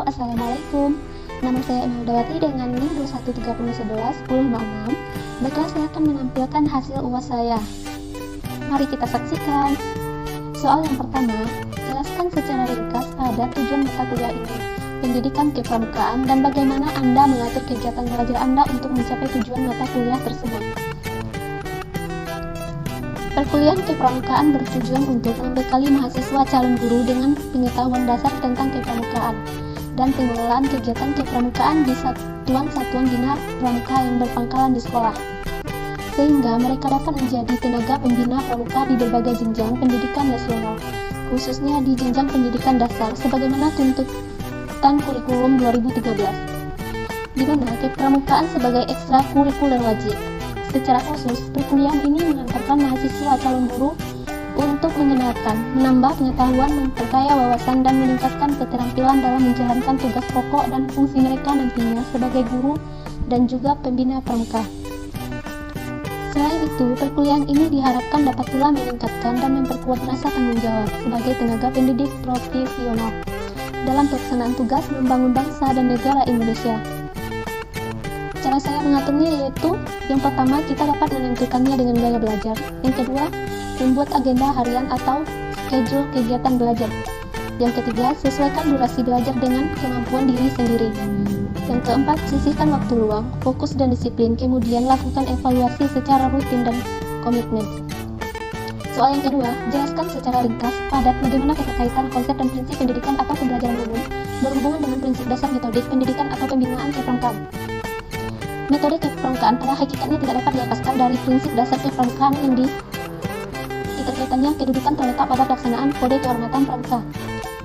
Assalamualaikum. Nama saya Emildawati dengan NIM 2130111066. Baiklah, saya akan menampilkan hasil UAS saya. Mari kita saksikan. Soal yang pertama, jelaskan secara ringkas pada tujuan mata kuliah ini, pendidikan kepramukaan, dan bagaimana Anda mengatur kegiatan belajar Anda untuk mencapai tujuan mata kuliah tersebut. Perkuliahan kepramukaan bertujuan untuk membekali mahasiswa calon guru dengan pengetahuan dasar tentang kepramukaan dan pengelolaan kegiatan kepramukaan di satuan-satuan bina pramuka yang berpangkalan di sekolah, sehingga mereka dapat menjadi tenaga pembina pramuka di berbagai jenjang pendidikan nasional, khususnya di jenjang pendidikan dasar sebagaimana tuntutan kurikulum 2013, di mana kepramukaan sebagai ekstrakurikuler wajib. Secara khusus, perkuliahan ini mengantarkan mahasiswa calon guru untuk mengenalkan, menambah pengetahuan, memperkaya wawasan, dan meningkatkan keterampilan dalam menjalankan tugas pokok dan fungsi mereka nantinya sebagai guru dan juga pembina pramuka. Selain itu, perkuliahan ini diharapkan dapat pula meningkatkan dan memperkuat rasa tanggung jawab sebagai tenaga pendidik profesional dalam pelaksanaan tugas membangun bangsa dan negara Indonesia. Cara saya mengaturnya yaitu, yang pertama, kita dapat menentukannya dengan gaya belajar. Yang kedua, membuat agenda harian atau schedule kegiatan belajar. Yang ketiga, sesuaikan durasi belajar dengan kemampuan diri sendiri. Yang keempat, sisihkan waktu luang, fokus dan disiplin, kemudian lakukan evaluasi secara rutin dan komitmen. Soal yang kedua, jelaskan secara ringkas, padat, bagaimana keterkaitan konsep dan prinsip pendidikan atau pembelajaran umum berhubungan dengan prinsip dasar metodik pendidikan atau pembinaan kepramukaan. Metode kepramukaan pada hakikatnya tidak dapat dilepaskan dari prinsip dasar kepramukaan yang keterkaitannya kedudukan terletak pada pelaksanaan kode kehormatan pramuka,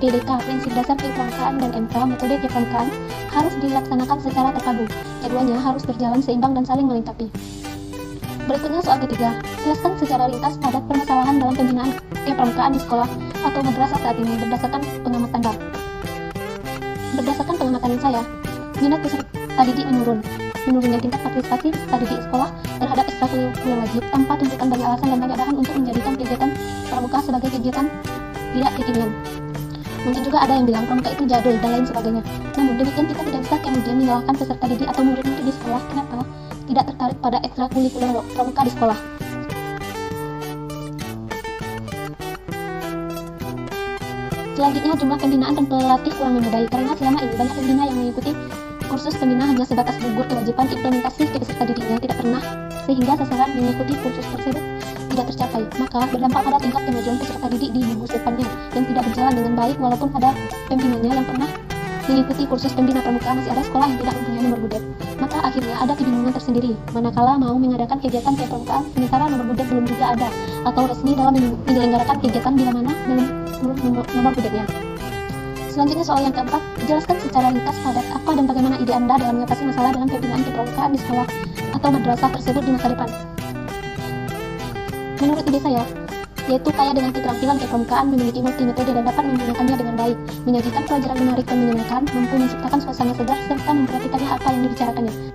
PDK, prinsip dasar kepramukaan, dan MK, metode kepramukaan, harus dilaksanakan secara terpadu. Keduanya harus berjalan seimbang dan saling melengkapi. Berikutnya soal ketiga, jelaskan secara rintas padat permasalahan dalam pembinaan kepramukaan di sekolah atau madrasah saat ini berdasarkan pengamatan saya. Minat peserta didik menurunnya tingkat partisipasi peserta didik sekolah terhadap ekstrakurikuler wajib tanpa tuntutan banyak alasan dan banyak bahan untuk menjadikan kegiatan pramuka sebagai kegiatan tidak kekinian. Mungkin juga ada yang bilang pramuka itu jadul dan lain sebagainya. Namun demikian, kita tidak bisa kemudian menyalahkan peserta didik atau murid-murid di sekolah kenapa tidak tertarik pada ekstrakurikuler pramuka di sekolah. Selanjutnya, jumlah pembinaan dan pelatih kurang memadai karena selama ini banyak pembina yang mengikuti kursus pembina hanya sebatas gugur kewajiban implementasi ke peserta didiknya tidak pernah, sehingga sasaran mengikuti kursus tersebut tidak tercapai. Maka berdampak pada tingkat kemajuan peserta didik di gugus depannya yang tidak berjalan dengan baik walaupun ada pembinanya yang pernah mengikuti kursus pembina pramuka, masih ada sekolah yang tidak mempunyai nomor budep. Maka akhirnya ada kebingungan tersendiri manakala mau mengadakan kegiatan kepramukaan sementara nomor budep belum juga ada atau resmi dalam menyelenggarakan kegiatan bila mana belum nomor budepnya. Selanjutnya soal yang keempat, jelaskan secara ringkas padat apa dan bagaimana ide Anda dalam mengatasi masalah dalam pembinaan kepramukaan di sekolah atau madrasah tersebut di masa depan. Menurut ide saya, yaitu kaya dengan keterampilan kepramukaan, memiliki multimetode dan dapat menggunakannya dengan baik, menyajikan pelajaran menarik dan menyenangkan, mampu menciptakan suasana segar, serta memperhatikannya apa yang dibicarakannya.